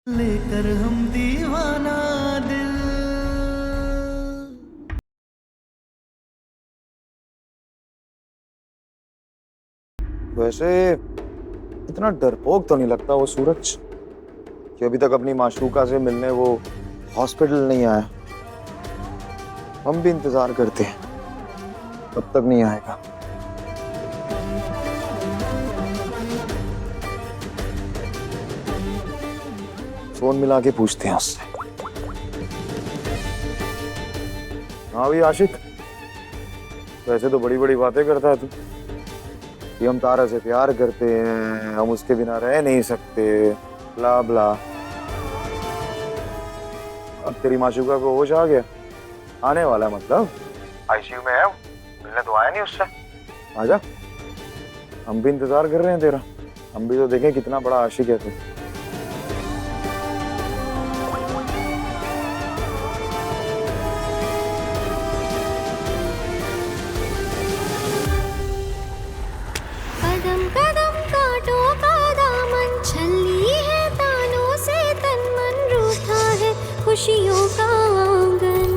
लेकर हम दीवाना दिल। वैसे इतना डरपोक तो नहीं लगता वो सूरज कि अभी तक अपनी माशूका से मिलने वो हॉस्पिटल नहीं आया। हम भी इंतजार करते हैं, कब तक नहीं आएगा। फोन मिला के पूछते हैं उससे। हाँ भी आशिक, वैसे तो बड़ी बड़ी बातें करता है तू कि हम तारा से प्यार करते हैं, हम उसके बिना रह नहीं सकते, ब्ला ब्ला। अब तेरी माशूका को होश आ गया, आने वाला है मतलब। आईसीयू में है, मिलने तो आया नहीं उससे। आजा, हम भी इंतजार कर रहे हैं तेरा। हम भी तो देखें कितना बड़ा आशिक है तू। कदम कदम काटो का दामन, छली है तानों से तन मन रूठा है खुशियों का आंगन।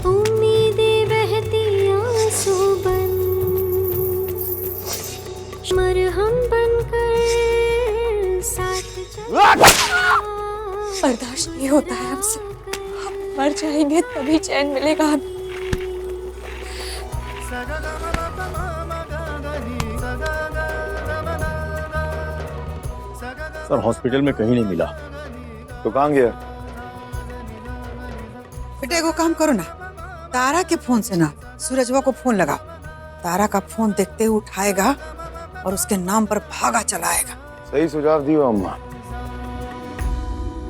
उम्मीदें बहती आंसू बन, मरहम बनकर साथ चल। बर्दाश्त नहीं होता है हमसे, हम मर जाएंगे तभी चैन मिलेगा हमें। सर हॉस्पिटल में कहीं नहीं मिला। तो कहाँ गया? बेटे को काम करो ना, तारा के फोन से ना सूरजवा को फोन लगाओ। तारा का फोन देखते ही उठाएगा और उसके नाम पर भागा चला आएगा। सही सुझाव दियो अम्मा,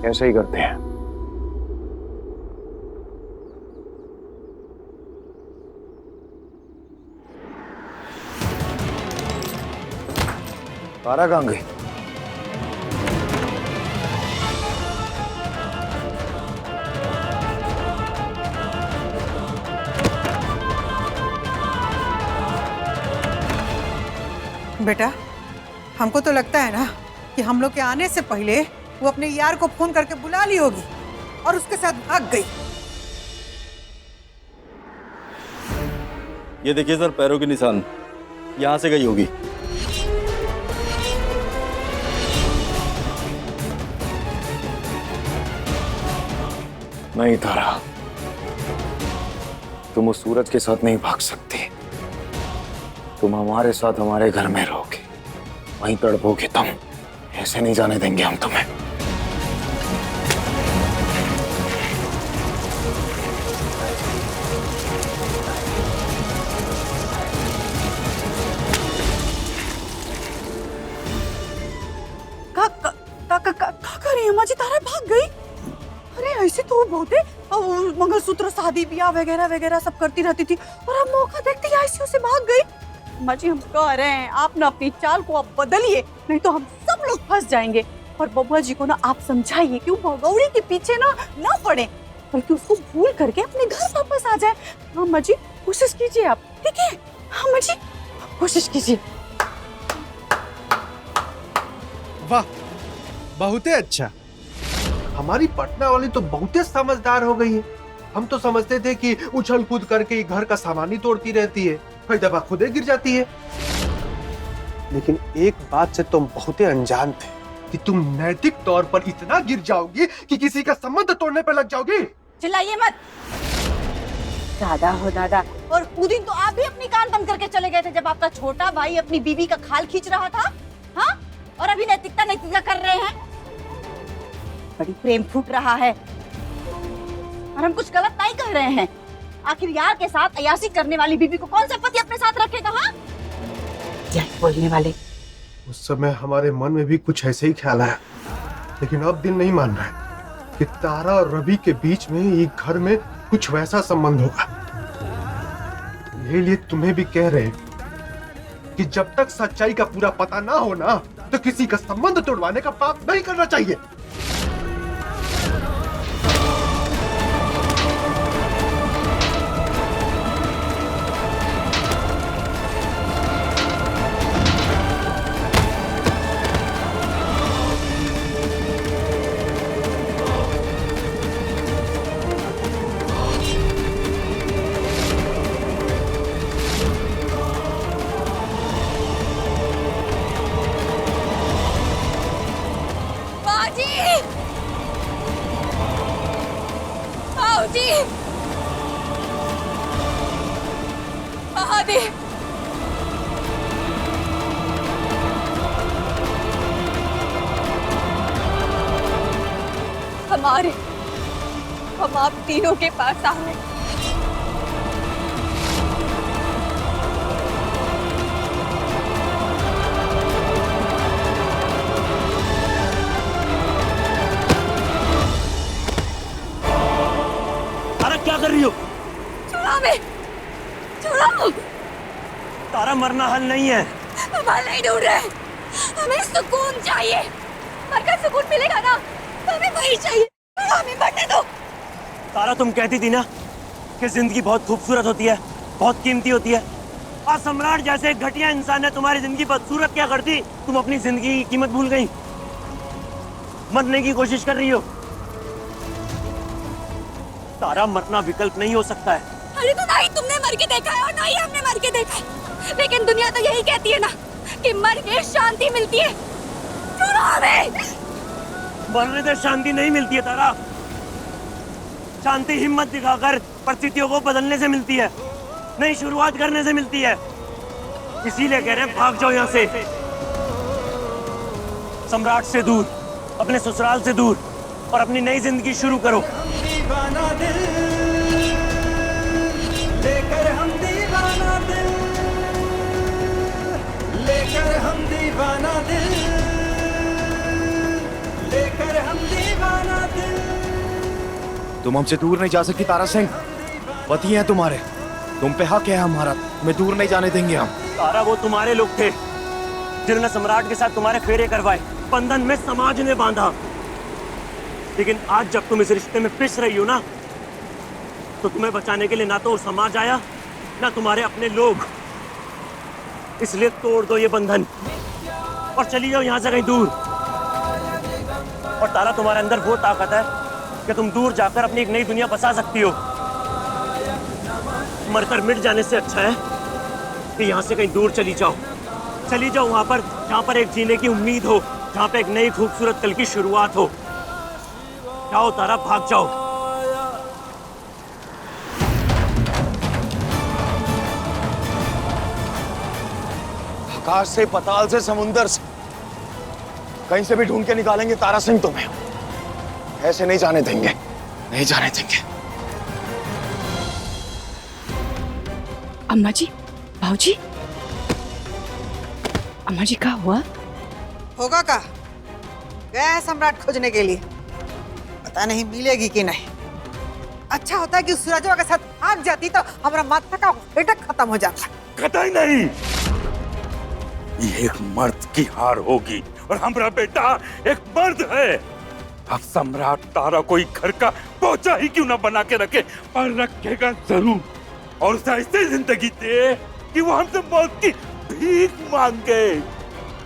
ऐसे ही करते हैं। तारा कहाँ गई? बेटा, हमको तो लगता है ना कि हम लोग के आने से पहले वो अपने यार को फोन करके बुला ली होगी और उसके साथ भाग गई। ये देखिए सर, पैरों के निशान यहाँ से गई होगी। नहीं तारा, तुम उस सूरज के साथ नहीं भाग सकती। तुम हमारे साथ हमारे घर में रहोगे, वहीं तड़पोगे तुम। ऐसे नहीं जाने देंगे हम तुम्हें। का कर रही है माँ जी? तारा भाग गई? अरे ऐसे तो वो बहुत मंगलसूत्र शादी ब्याह वगैरह वगैरह सब करती रहती थी और अब मौका देखते ही आईसीयू से भाग गई। माँ जी हम कह रहे हैं आप ना अपनी चाल को आप बदलिए, नहीं तो हम सब लोग फंस जाएंगे। और बबुआ जी को ना आप समझाइए कि वो भगौड़ी के पीछे ना पड़े, बल्कि उसको भूल करके अपने घर वापस आ जाए। हाँ माँ जी, कोशिश कीजिए आप, ठीक है? हाँ माँ जी, कोशिश कीजिए। वाह, बहुते अच्छा। हमारी पटना वाली तो बहुते समझदार हो गई है। हम तो समझते थे कि उछल कूद करके घर का सामान ही तोड़ती रहती है, कई दफा खुदे गिर जाती है। लेकिन एक बात से तुम बहुते अनजान थे कि तुम नैतिक तौर पर इतना गिर जाओगी कि किसी का संबंध तोड़ने पर लग जाओगी। चिल्लाइए मत। दादा हो दादा। और उस दिन तो आप भी अपनी कान बंद करके चले गए थे जब आपका छोटा भाई अपनी बीवी का खाल खींच रहा था। हाँ, और अभी नैतिकता नैतिकता कर रहे हैं। बड़ी प्रेम फूट रहा है और हम कुछ गलत नहीं कह रहे हैं। आखिर यार के साथ अयासी करने वाली बीबी को कौन सा पति अपने साथ रखेगा? हाँ, क्या बोलने वाले। उस समय हमारे मन में भी कुछ ऐसे ही ख्याल आया, लेकिन अब दिल नहीं मान रहा है कि तारा और रवि के बीच में एक घर में कुछ वैसा संबंध होगा। यही लिए तुम्हें भी कह रहे कि जब तक सच्चाई का पूरा पता ना हो ना, तो किसी का संबंध तोड़वाने का पाप नहीं करना चाहिए। बाबूजी, महादेव, हम आप तीनों के पास आ रहे हैं। तारा क्या कर रही हो? छुड़ाओ, तारा मरना हल नहीं है। हम हल नहीं ढूंढ रहे, हमें सुकून चाहिए। मरकर सुकून मिलेगा ना, हमें वही चाहिए। हमें मरने दो। तारा, तुम कहती थी ना कि जिंदगी बहुत खूबसूरत होती है, बहुत कीमती होती है। आज सम्राट जैसे एक घटिया इंसान ने तुम्हारी जिंदगी बदसूरत क्या कर दी? तुम अपनी जिंदगी की कीमत भूल गई, मरने की कोशिश कर रही हो। तारा, मरना विकल्प नहीं हो सकता है। अरे तो ना ही तुमने मर के देखा है और ना ही हमने मर के देखा है, लेकिन दुनिया तो यही कहती है ना कि मर के शांति मिलती है। छोड़ो हमें। मरने से शांति नहीं मिलती है तारा। शांति हिम्मत दिखाकर परिस्थितियों को बदलने से मिलती है, नई शुरुआत करने से मिलती है। इसीलिए कह रहे हैं भाग जाओ यहाँ से, सम्राट से दूर, अपने ससुराल से दूर, और अपनी नई जिंदगी शुरू करो। दीवाना दिल लेकर हम दीवाना दिल लेकर हम दीवाना दिल लेकर हम दीवाना दिल। तुम हमसे दूर नहीं जा सकती तारा सिंह, पति हैं तुम्हारे, तुम पे हक है हमारा, तुम्हें दूर नहीं जाने देंगे हम। तारा, वो तुम्हारे लोग थे जिन्होंने सम्राट के साथ तुम्हारे फेरे करवाए, बंधन में समाज ने बांधा। लेकिन आज जब तुम इस रिश्ते में पिस रही हो ना, तो तुम्हें बचाने के लिए ना तो समाज आया, ना तुम्हारे अपने लोग। इसलिए तोड़ दो ये बंधन और चली जाओ यहाँ से कहीं दूर। और तारा, तुम्हारे अंदर वो ताकत है कि तुम दूर जाकर अपनी एक नई दुनिया बसा सकती हो। मरकर मिट जाने से अच्छा है कि यहाँ से कहीं दूर चली जाओ वहां पर जहाँ पर एक जीने की उम्मीद हो, जहाँ पे एक नई खूबसूरत कल की शुरुआत हो। जाओ तारा, भाग जाओ। आकाश से, पताल से, समुंदर से, कहीं से भी ढूंढ के निकालेंगे तारा सिंह तुम्हें। ऐसे नहीं जाने देंगे, नहीं जाने देंगे। अम्मा जी, भाऊजी, अम्मा जी क्या हुआ? होगा का गया है सम्राट खोजने के लिए, पता नहीं मिलेगी कि नहीं। अच्छा होता है कि सूरजवा के साथ भाग जाती तो हमारा माथा का हेडेक खत्म हो जाता। कतई नहीं, ये एक मर्द की हार होगी और हमारा बेटा एक मर्द है। अब सम्राट तारा कोई घर का पोचा ही क्यों ना बना के रखे, पर रखेगा जरूर, और उसे ऐसी जिंदगी दे कि वो हमसे मौत की भीख मांगे।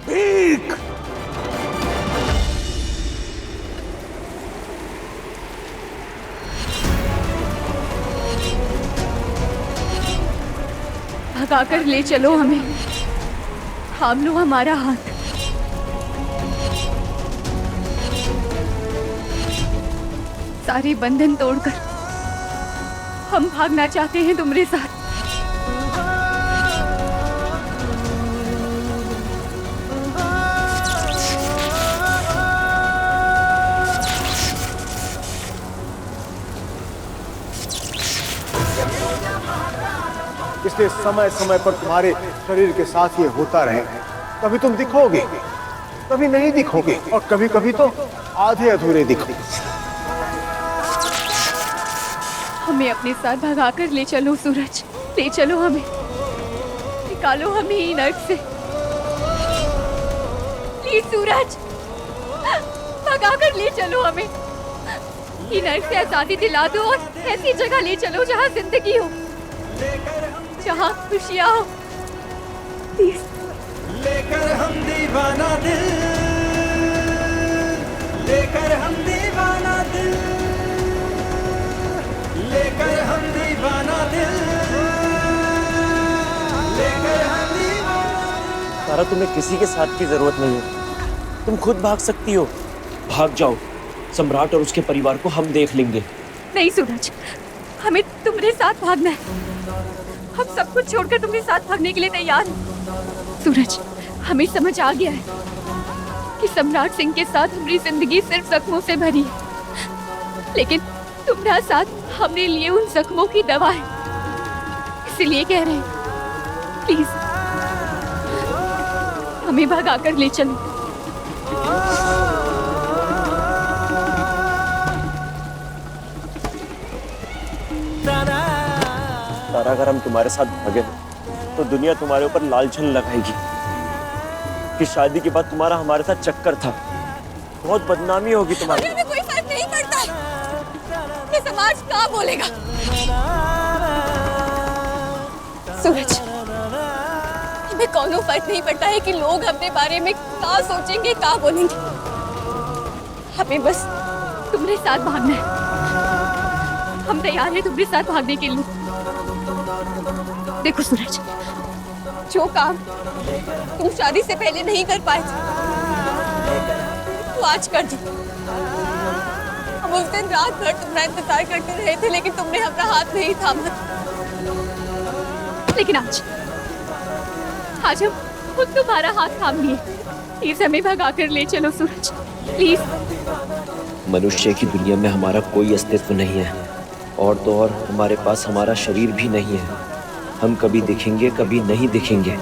भीख। भगाकर ले चलो हमें, थाम लो हमारा हाथ। सारे बंधन तोड़कर हम भागना चाहते हैं तुम्हारे साथ। इसलिए समय समय पर तुम्हारे शरीर के साथ ये होता रहे। कभी तुम दिखोगे, कभी नहीं दिखोगे, और कभी कभी तो आधे अधूरे दिखोगे। हमें अपने साथ भगाकर ले चलो सूरज, ले चलो हमें, निकालो हमें इन नर्क से। प्लीज सूरज, भगाकर ले चलो हमें, इन नर्क से आजादी दिला दो और ऐसी जगह ले चलो जहाँ जिंदगी हो, जहाँ खुशियाँ हो। प्लीज। लेकर हम दीवाना दिल लेकर हम दीवाना दिल लेकर हम दीवाना दिल लेकर हम दीवाना। तारा, तुम्हें किसी के साथ की जरूरत नहीं है, तुम खुद भाग सकती हो। भाग जाओ, सम्राट और उसके परिवार को हम देख लेंगे। नहीं सूरज, हमें तुम्हारे साथ भागना है। हम सब कुछ छोड़कर तुम्हारे साथ भागने के लिए तैयार हैं। सूरज, हमें समझ आ गया है कि सम्राट सिंह के साथ हमारी जिंदगी सिर्फ जख्मों से भरी है, लेकिन तुम्हारा साथ हमने लिए उन जख्मों की दवा है। इसलिए कह रहे हैं, प्लीज हमें भगाकर ले चलो। तारा, अगर हम तुम्हारे साथ भागे तो दुनिया तुम्हारे ऊपर लालछन लगाएगी कि शादी के बाद तुम्हारा हमारे साथ चक्कर था। बहुत बदनामी होगी तुम्हारी। हमें कोई फर्क नहीं पड़ता कि समाज क्या बोलेगा। सूरज, हमें कोनो फर्क नहीं पड़ता है कि लोग अपने बारे में क्या सोचेंगे, क्या बोलेंगे। हमें बस तुम्हारे साथ भागना है। हम तैयार हैं तुम्हारे साथ भागने के लिए। देखो सूरज, जो काम तुम शादी से पहले नहीं कर पाए थे, वो आज कर दो। हम उस दिन रात भर तुम्हारा इंतजार करते रहे थे, लेकिन तुमने अपना हाथ नहीं थामा। लेकिन आज हम खुद तुम्हारा हाथ थाम लिए। प्लीज हमें भगाकर ले चलो सूरज, प्लीज। मनुष्य की दुनिया में हमारा कोई अस्तित्व नहीं है, और तो और हमारे पास हमारा शरीर भी नहीं है। हम कभी दिखेंगे, कभी नहीं दिखेंगे,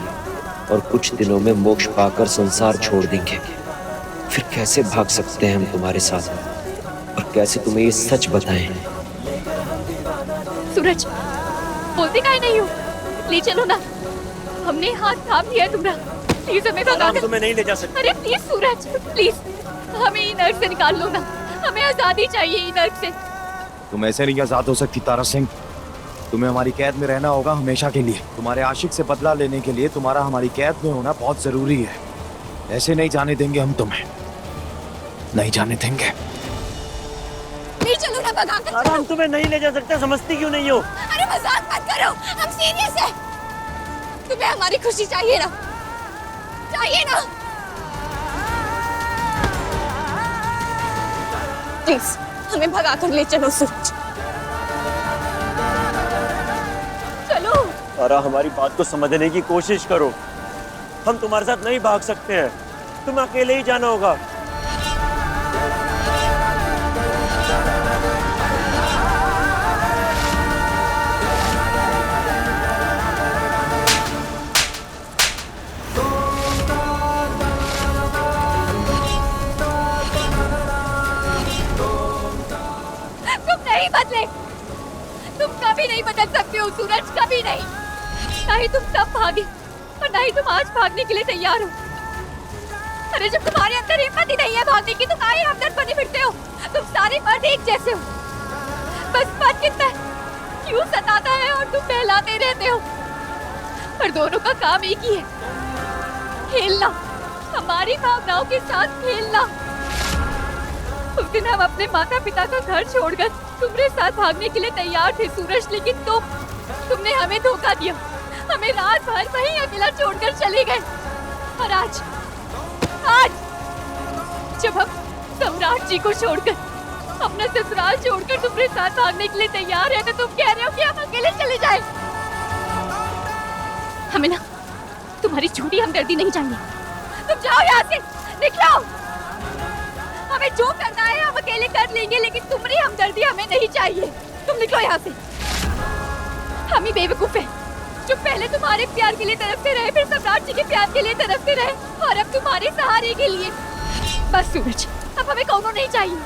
और कुछ दिनों में मोक्ष पाकर संसार छोड़ देंगे। फिर कैसे भाग सकते हैं हम तुम्हारे साथ, और कैसे तुम्हें ये सच बताएं? सूरज, बोलते काहे नहीं हो? ले चलो ना, हमने हाथ थाम लिया तुम्हारा। प्लीज हमें भगाकर। तुम्हें नहीं ले जा सकते। अरे प्लीज सूरज, प्लीज हमें इन नर्क से निकाल लो ना। हमें आजादी चाहिए इन नर्क से। तुम ऐसे नहीं आजाद हो सकती तारा सिंह। तुम्हें हमारी कैद में रहना होगा हमेशा के लिए। तुम्हारे आशिक से बदला लेने के लिए तुम्हारा हमारी कैद में होना बहुत जरूरी है। ऐसे नहीं जाने देंगे हम तुम्हें, नहीं जाने देंगे। ले चलो ना, भगाकर तारा, हम तुम्हें नहीं ले जा सकते। समझती क्यों नहीं हो? अरे मजाक मत करो, हम सीरियस है। तुम्हें हमारी खुशी चाहिए ना, चाहिए ना? प्लीज हमें भगाकर ले चलो सूरज, चलो। तारा, हमारी बात को समझने की कोशिश करो। हम तुम्हारे साथ नहीं भाग सकते हैं, तुम्हें अकेले ही जाना होगा। बदले, तुम कभी नहीं बदल सकते हो सूरज, कभी नहीं। ना ही तुम तब भागे और ना ही तुम आज भागने के लिए तैयार हो। अरे जब तुम्हारे अंदर हिम्मत ही नहीं है भागने की, तो काहे हमदर्द बने फिरते हो? तुम सारे मर्द एक जैसे हो, बस फर्क कितना है, क्यों सताता है और तुम बहलाते रहते हो। पर दोनों का काम एक ही है, खेलना, हमारी भावनाओं के साथ खेलना। उस दिन हम अपने माता पिता का घर छोड़कर तुम्हारे साथ भागने के लिए तैयार थे सूरज, लेकिन तुमने हमें धोखा दिया। हमें रात भर वहीं अकेला छोड़कर चले गए। और आज जब हम सम्राट जी को छोड़कर, अपना ससुराल छोड़कर तुम्हारे साथ भागने के लिए तैयार है, तो तुम कह रहे हो कि हम अकेले चले जाएं। हमें ना तुम्हारी झूठी हमदर्दी नहीं चाहिए। तुम जाओ यहाँ से, निकलो। हमें जो करना है हम अकेले कर लेंगे, लेकिन तुम्हारी हमदर्दी हमें नहीं चाहिए। तुम निकलो यहाँ से। हम ही बेवकूफ हैं जो पहले तुम्हारे प्यार के लिए तरसते रहे, फिर सम्राट जी के प्यार के लिए तरसते रहे, और अब तुम्हारे सहारे के लिए। बस सूरज, अब हमें कौनो नहीं चाहिए।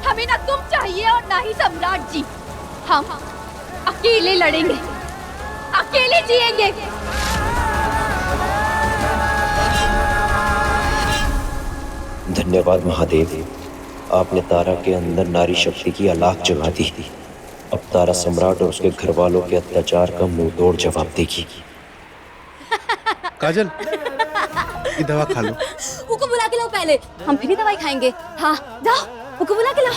हमें ना तुम चाहिए और ना ही सम्राट जी। हम अकेले लड़ेंगे, अकेले जिएंगे। धन्यवाद महादेव, आपने तारा के अंदर नारी शक्ति की अलाख जगा दी। अब तारा सम्राट और उसके घर वालों के अत्याचार का मुंह तोड़ जवाब देगी। काजल, ये दवा खा लो। उनको बुला के लाओ पहले, हम फिर ही दवाई खाएंगे। हाँ जाओ, उनको बुला के लाओ।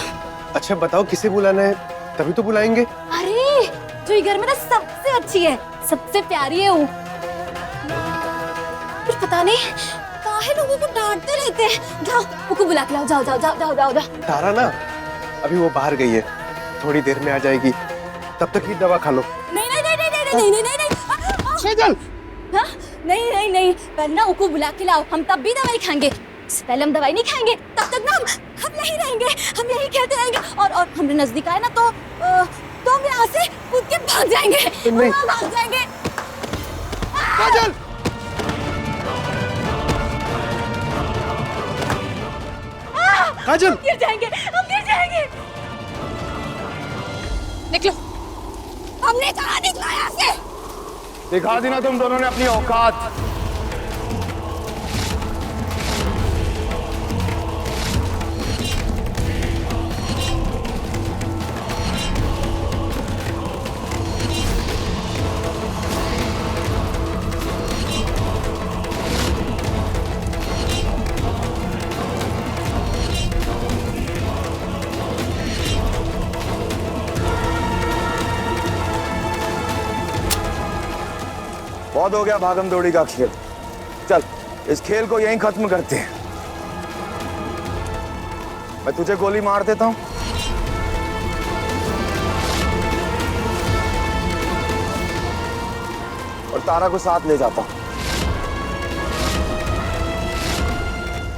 अच्छा बताओ किसे बुलाना है, तभी तो बुलाएंगे। अरे जो ये घर में ना सबसे अच्छी है, सबसे प्यारी है वो। कुछ पता नहीं काहे लोगों को डांटते रहते हैं? जाओ उनको बुला के लाओ, जाओ जाओ जाओ जाओ जाओ जाओ। तारा ना अभी वो बाहर गई है, थोड़ी देर में आ जाएगी, तब तक ये दवा खा लो। नहीं नहीं नहीं नहीं नहीं नहीं नहीं नहीं सेजल, हाँ? नहीं नहीं नहीं, पहले ना उनको बुला के लाओ, हम तब भी दवाई खाएंगे। पहले हम दवाई नहीं खाएंगे, तब तक ना हम यहीं रहेंगे, हम यहीं खेलते रहेंगे, और हमने नजदीक आए ना तो हम यहाँ से कूद के भाग जाएंगे, नहीं। भाग जाएंगे। काजल, काजल, हम गिर जाएंगे, हम गिर जाएंगे। निकलो। हमने कहा निकलो यहाँ से। दिखा दी ना तुम दोनों ने अपनी औकात। बहुत हो गया भागम दौड़ी का खेल, चल इस खेल को यहीं खत्म करते हैं। मैं तुझे गोली मार देता हूं, और तारा को साथ ले जाता हूं।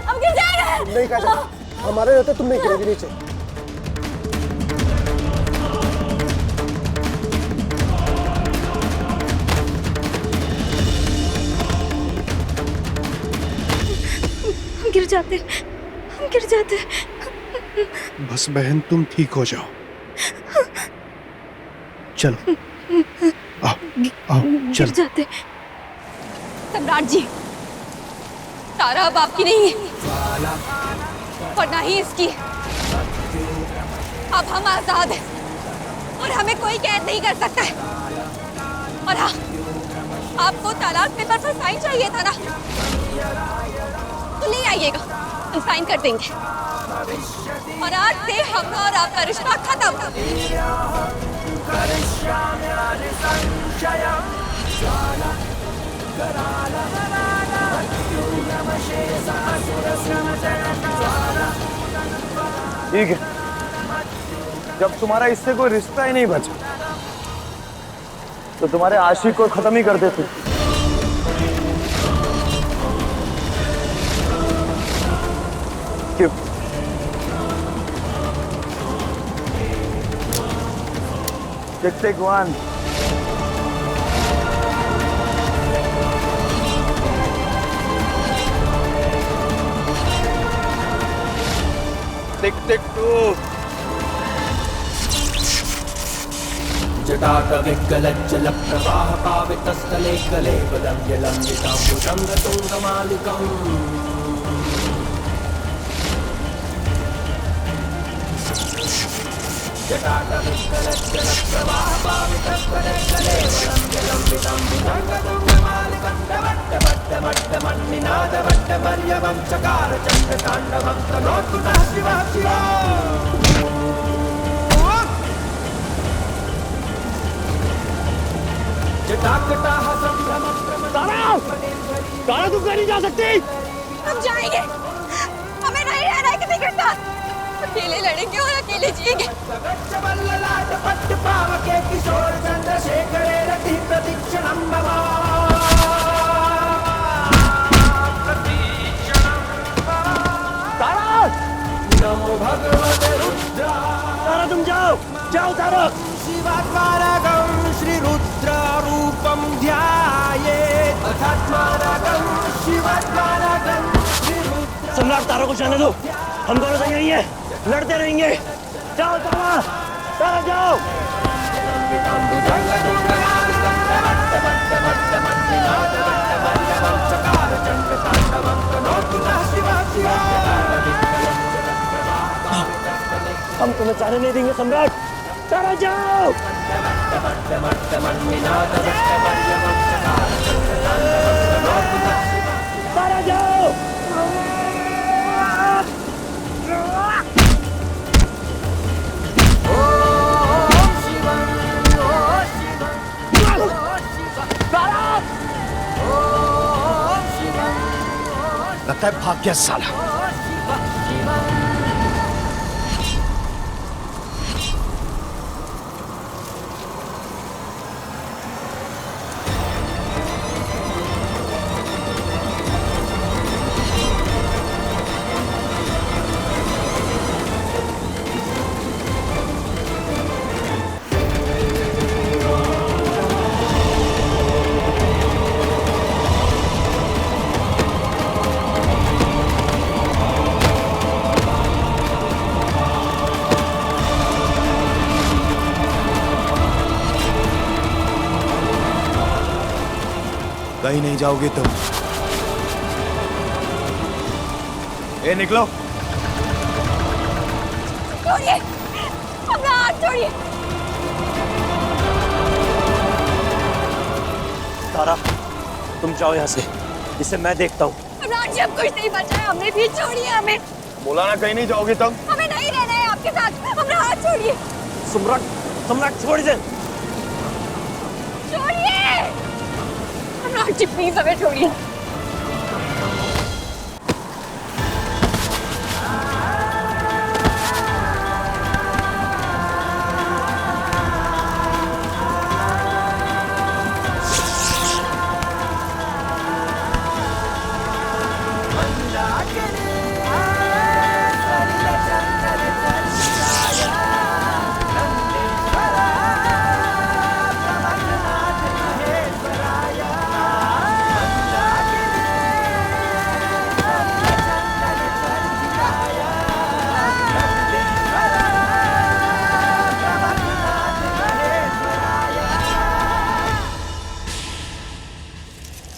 हम गिर जाएंगे। नहीं काजल, हमारे रहते तुम नहीं गिरोगी नीचे। हम गिर जाते, हम गिर जाते। बस बहन तुम ठीक हो जाओ, चलो आओ आओ गिर चल। जाते। सम्राट जी, तारा अब आपकी नहीं है और ना ही इसकी। अब हम आजाद हैं और हमें कोई कैद नहीं कर सकता है। और हाँ, आपको तलाक पेपर पर साइन चाहिए था ना, तो ले आइएगा, हम साइन कर देंगे। और आज से हम और आपका रिश्ता खत्म। ठीक है, जब तुम्हारा इससे कोई रिश्ता ही नहीं बचा तो तुम्हारे आशिक को खत्म ही कर देते। क्यों? Tick one. Tick two. जटाकविकलज्जलप्रवाह पावितस्थले कले पदं जलम्बिताम्बुजं गतुङ्गमालिकम् जटाकविकलज्जलप्रवाह पावितस्थले कले पदं जलम्बिताम्बुजं गतुङ्गमालिकं डमट्टमट्टमट्टमन्निनादवट्टमर्यवं चकार चन्द्रताण्डवं तनोतु नः शिवः शिवः। तारा तुम कहीं नहीं जा सकती। हम जाएंगे, हमें नहीं रहना है किसी के साथ। अकेले लड़ेंगे और अकेले जिएंगे। तारा, नमो भगवते रुद्रा। तारा तुम जाओ, जाओ तारा। शिवात्मारकं श्रीरुद्रारूपं ध्यायेत् अथात्मारकं शिवात्मारकं श्रीरुद्र। सम्राट, तारा को जाने दो, हम दोनों तो यहीं हैं, लड़ते रहेंगे। जाओ तारा, तारा जाओ। हम तुम्हें जाने नहीं देंगे सम्राट, तारा जाओ। तारा जाओ। लगता है भाग गया साला। कहीं नहीं जाओगे तुम। ए निकलो। छोड़िए, अपना हाथ छोड़िए। तारा, तुम जाओ यहाँ से, इसे मैं देखता हूँ। सम्राट जी, अब कुछ नहीं बचा है, हमने भी छोड़िए हमें। बोला ना कहीं नहीं जाओगे तुम। हमें नहीं रहना है आपके साथ, अपना हाथ छोड़िए। सम्राट, सम्राट छोड़ दे। छोड़िए, सम्राट जी प्लीज हमें छोड़िए।